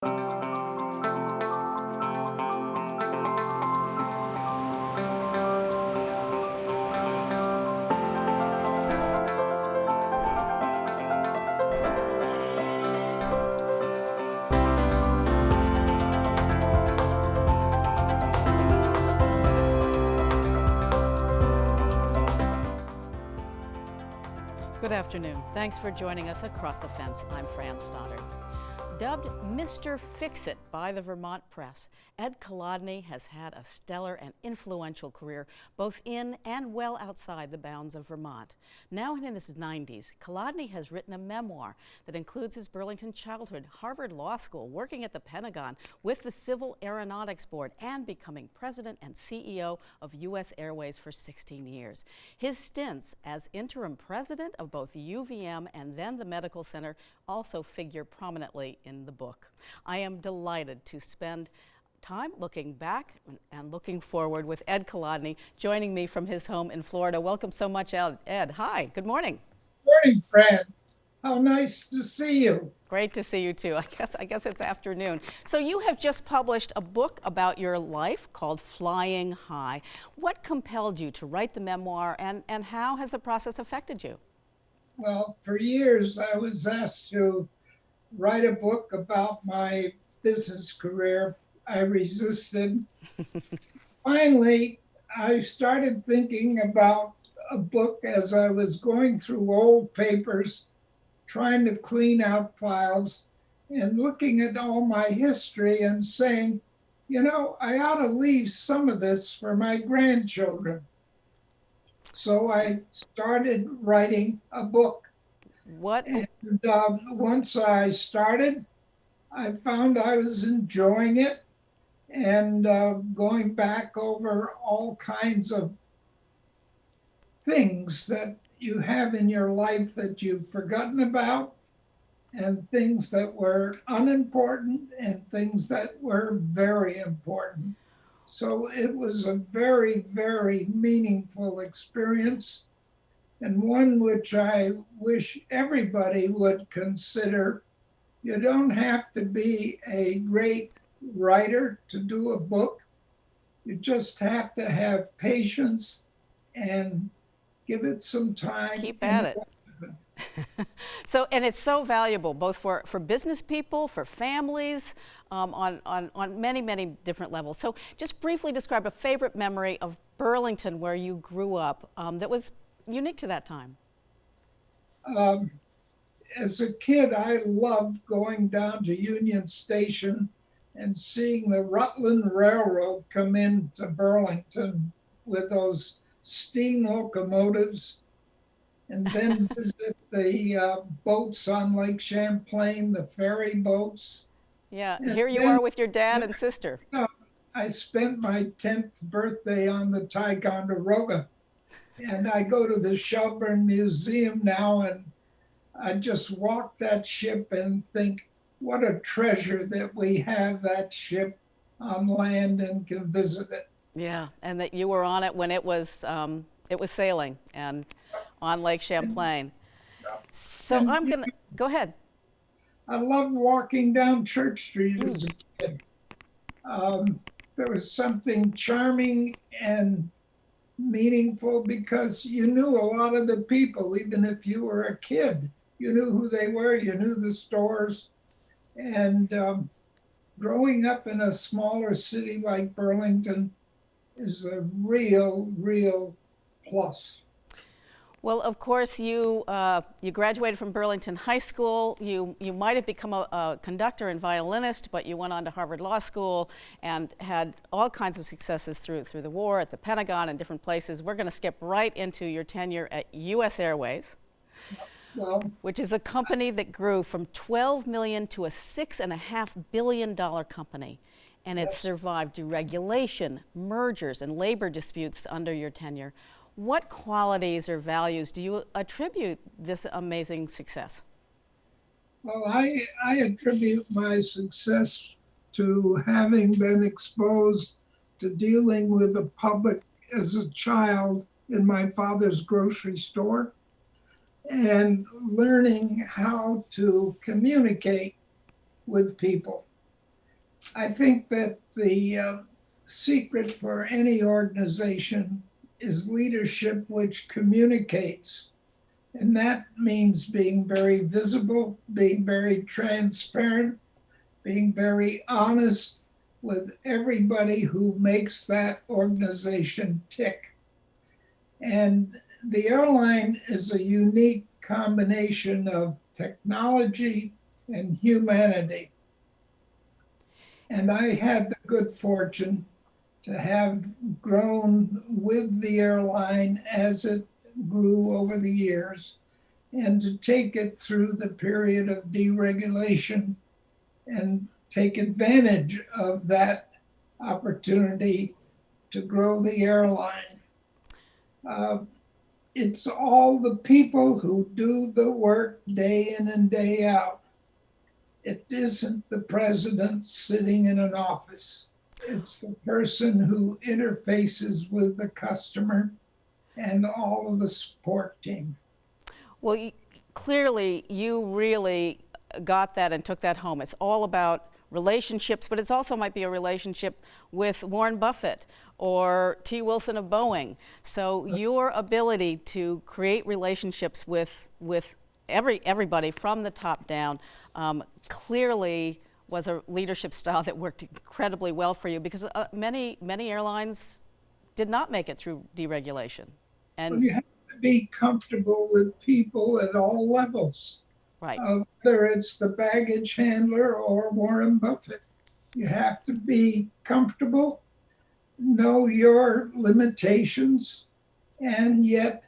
Good afternoon. Thanks for joining us across the fence. I'm Fran Stoddard. Dubbed Mr. Fix-It by the Vermont press, Ed Colodny has had a stellar and influential career both in and well outside the bounds of Vermont. Now in his 90s, Colodny has written a memoir that includes his Burlington childhood, Harvard Law School, working at the Pentagon with the Civil Aeronautics Board, and becoming president and CEO of U.S. Airways for 16 years. His stints as interim president of both UVM and then the Medical Center also figure prominently in the book. I am delighted to spend time looking back and looking forward with Ed Colodny, joining me from his home in Florida. Welcome so much, Ed. Hi, good morning. Morning, Fran. How nice to see you. Great to see you too. I guess it's afternoon. So you have just published a book about your life called Flying High. What compelled you to write the memoir, and how has the process affected you? Well, for years I was asked to write a book about my business career. I resisted. Finally, I started thinking about a book as I was going through old papers, trying to clean out files and looking at all my history and saying, you know, I ought to leave some of this for my grandchildren. So I started writing a book. And once I started, I found I was enjoying it and going back over all kinds of things that you have in your life that you've forgotten about, and things that were unimportant and things that were very important. So it was a very, very meaningful experience, and one which I wish everybody would consider. You don't have to be a great writer to do a book. You just have to have patience and give it some time. Keep at it. So, and it's so valuable both for business people, for families, on many, many different levels. So just briefly describe a favorite memory of Burlington where you grew up that was unique to that time. As a kid, I loved going down to Union Station and seeing the Rutland Railroad come into Burlington with those steam locomotives, and then visit the boats on Lake Champlain, the ferry boats. Yeah, and here you are with your dad and sister. I spent my 10th birthday on the Ticonderoga, and I go to the Shelburne Museum now, and I just walk that ship and think, what a treasure that we have that ship on land and can visit it. Yeah, and that you were on it when it was sailing and on Lake Champlain. So and I'm gonna go ahead. I loved walking down Church Street as a kid. There was something charming and meaningful because you knew a lot of the people, even if you were a kid. You knew who they were, you knew the stores. And growing up in a smaller city like Burlington is a real, real plus. Well, of course, you graduated from Burlington High School. You might have become a conductor and violinist, but you went on to Harvard Law School and had all kinds of successes through the war at the Pentagon and different places. We're going to skip right into your tenure at U.S. Airways, which is a company that grew from $12 million to a $6.5 billion company. And it survived deregulation, mergers, and labor disputes under your tenure. What qualities or values do you attribute this amazing success? Well, I attribute my success to having been exposed to dealing with the public as a child in my father's grocery store and learning how to communicate with people. I think that the secret for any organization is leadership which communicates. And that means being very visible, being very transparent, being very honest with everybody who makes that organization tick. And the airline is a unique combination of technology and humanity. And I had the good fortune to have grown with the airline as it grew over the years and to take it through the period of deregulation and take advantage of that opportunity to grow the airline. Uh, it's all the people who do the work day in and day out. It isn't the president sitting in an office. It's the person who interfaces with the customer and all of the support team. Well, clearly you really got that and took that home. It's all about relationships, but it also might be a relationship with Warren Buffett or T. Wilson of Boeing. So your ability to create relationships with everybody from the top down clearly was a leadership style that worked incredibly well for you, because many airlines did not make it through deregulation. Well, And you have to be comfortable with people at all levels, right. Whether it's the baggage handler or Warren Buffett. You have to be comfortable, know your limitations, and yet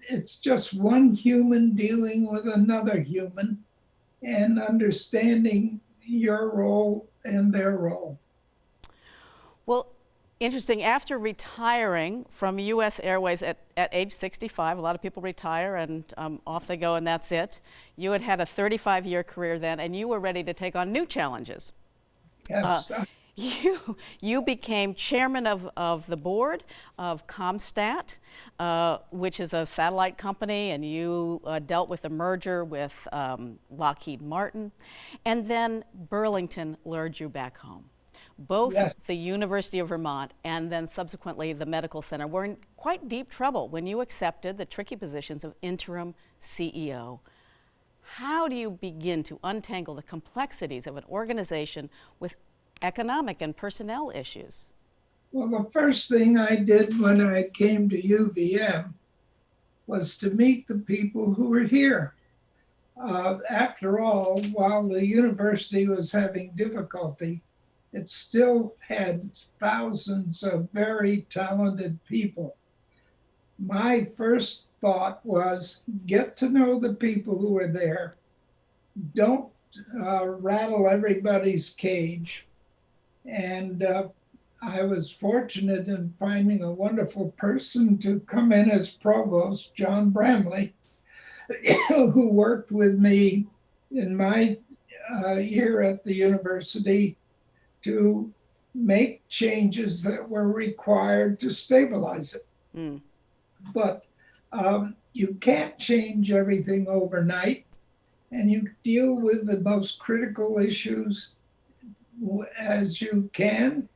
it's just one human dealing with another human and understanding your role and their role. Well, interesting. After retiring from U.S. Airways at age 65, a lot of people retire and off they go and that's it. You had had a 35-year career then, and you were ready to take on new challenges. Yes. You became chairman of the board of Comstat, which is a satellite company, and you dealt with the merger with Lockheed Martin. And then Burlington lured you back home. Both Yes. the University of Vermont and then subsequently the medical center were in quite deep trouble when you accepted the tricky positions of interim CEO. How do you begin to untangle the complexities of an organization with economic and personnel issues? Well, the first thing I did when I came to UVM was to meet the people who were here. After all, while the university was having difficulty, it still had thousands of very talented people. My first thought was get to know the people who are there. Don't rattle everybody's cage. And I was fortunate in finding a wonderful person to come in as provost, John Bramley, who worked with me in my year at the university to make changes that were required to stabilize it. Mm. But you can't change everything overnight, and you deal with the most critical issues as you can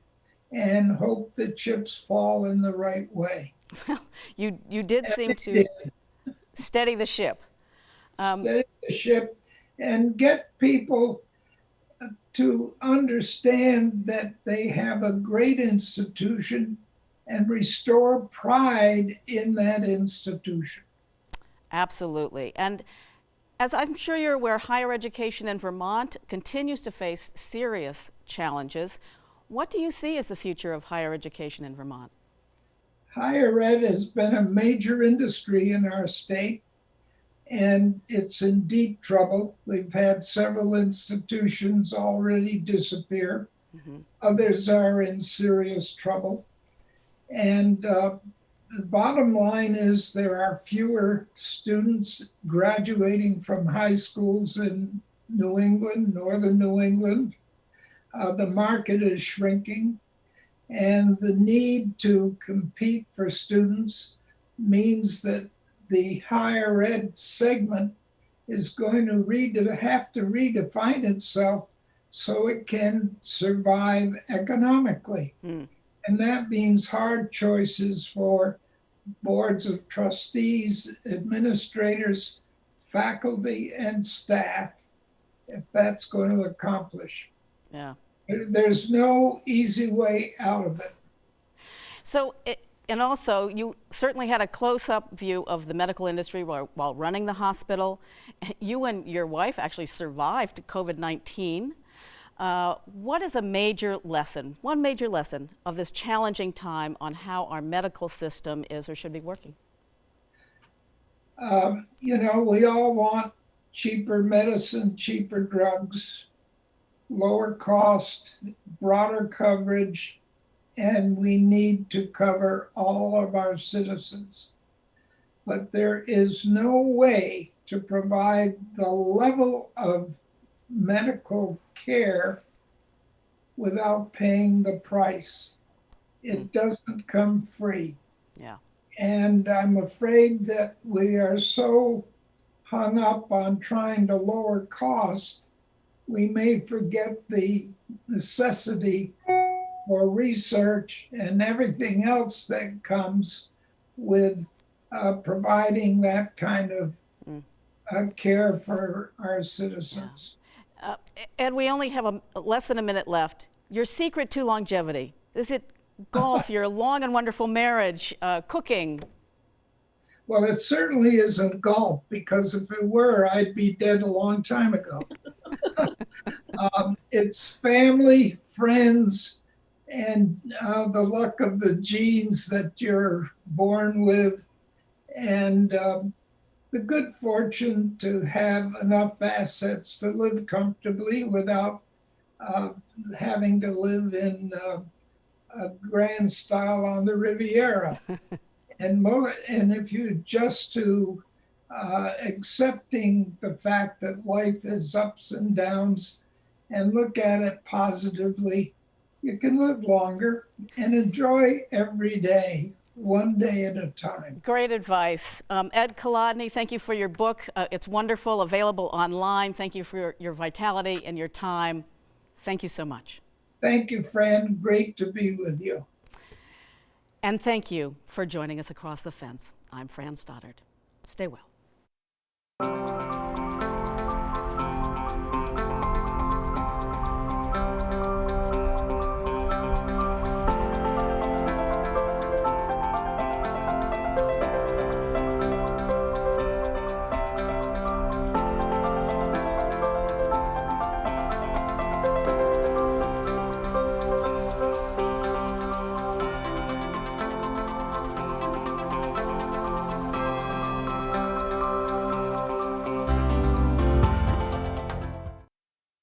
and hope the chips fall in the right way. Well, you did And seem they to did. steady the ship. Steady the ship and get people to understand that they have a great institution and restore pride in that institution. Absolutely. And as I'm sure you're aware, higher education in Vermont continues to face serious challenges. What do you see as the future of higher education in Vermont? Higher ed has been a major industry in our state, and it's in deep trouble. We've had several institutions already disappear. Mm-hmm. Others are in serious trouble. And the bottom line is there are fewer students graduating from high schools in New England, northern New England. The market is shrinking, and the need to compete for students means that the higher ed segment is going to have to redefine itself so it can survive economically. Mm. And that means hard choices for boards of trustees, administrators, faculty, and staff, if that's going to accomplish. Yeah. There's no easy way out of it. So, and also, you certainly had a close-up view of the medical industry while running the hospital. You and your wife actually survived COVID-19. What is a major lesson, one major lesson of this challenging time on how our medical system is or should be working? We all want cheaper medicine, cheaper drugs, lower cost, broader coverage, and we need to cover all of our citizens. But there is no way to provide the level of medical care without paying the price. It doesn't come free. Yeah. And I'm afraid that we are so hung up on trying to lower cost, we may forget the necessity for research and everything else that comes with providing that kind of care for our citizens. Ed, we only have less than a minute left. Your secret to longevity, is it golf, your long and wonderful marriage, cooking? Well, it certainly isn't golf, because if it were, I'd be dead a long time ago. It's family, friends, and the luck of the genes that you're born with, and the good fortune to have enough assets to live comfortably without having to live in a grand style on the Riviera. And if you just to accepting the fact that life is ups and downs and look at it positively, you can live longer and enjoy every day, one day at a time. Great advice. Ed Colodny, thank you for your book. It's wonderful, available online. Thank you for your vitality and your time. Thank you so much. Thank you, Fran. Great to be with you. And thank you for joining us across the fence. I'm Fran Stoddard. Stay well.